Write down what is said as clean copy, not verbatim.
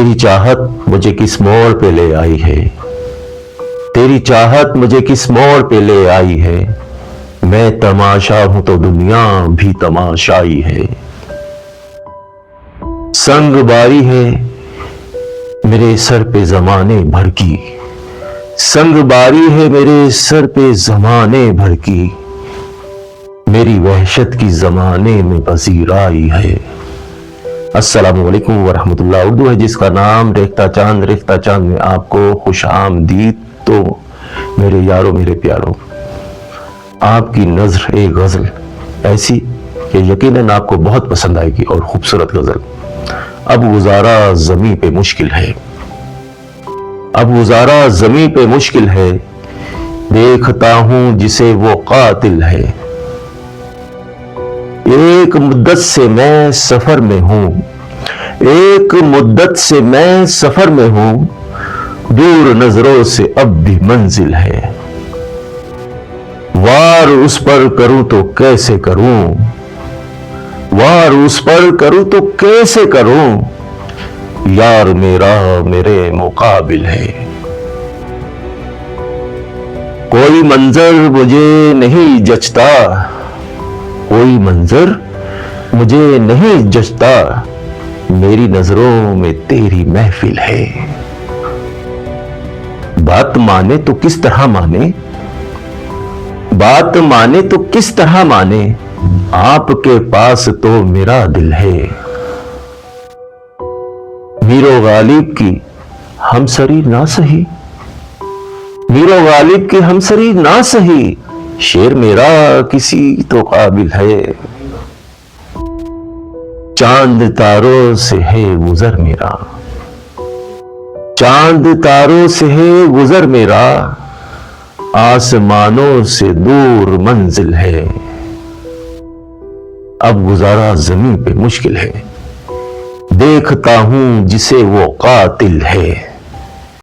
तेरी चाहत मुझे किस मोड़ पे ले आई है, तेरी चाहत मुझे किस मोड़ पे ले आई है। मैं तमाशा हूं तो दुनिया भी तमाशाई है। संग बारी है मेरे सर पे जमाने भर की, संग बारी है मेरे सर पे जमाने भर की। मेरी वहशत की जमाने में पसीराई है। अस्सलामु अलैकुम वरहमतुल्लाह। उर्दू है जिसका नाम रेख्ता चांद। रेख्ता चांद में आपको खुश आमदीद। तो मेरे यारों, मेरे प्यारों, आपकी नजर एक गजल ऐसी कि यकीनन आपको बहुत पसंद आएगी और खूबसूरत गजल। अब गुजारा जमी पे मुश्किल है, अब गुजारा जमी पे मुश्किल है। देखता हूं जिसे वो कातिल है। एक मुद्दत से मैं सफर में हूं, एक मुद्दत से मैं सफर में हूं। दूर नजरों से अब भी मंजिल है। वार उस पर करूं तो कैसे करूं, वार उस पर करूं तो कैसे करूं। यार मेरा मेरे मुकाबिल है। कोई मंजर मुझे नहीं जचता, कोई मंजर मुझे नहीं जचता। मेरी नजरों में तेरी महफिल है। बात माने तो किस तरह माने, बात माने तो किस तरह माने। आपके पास तो मेरा दिल है। मीरो गालिब की हमसरी ना सही, मीरो गालिब की हमसरी ना सही। शेर मेरा किसी तो काबिल है। चांद तारों से है गुजर मेरा, चांद तारों से है गुजर मेरा। आसमानों से दूर मंजिल है। अब गुजारा जमीन पे मुश्किल है। देखता हूं जिसे वो कातिल है।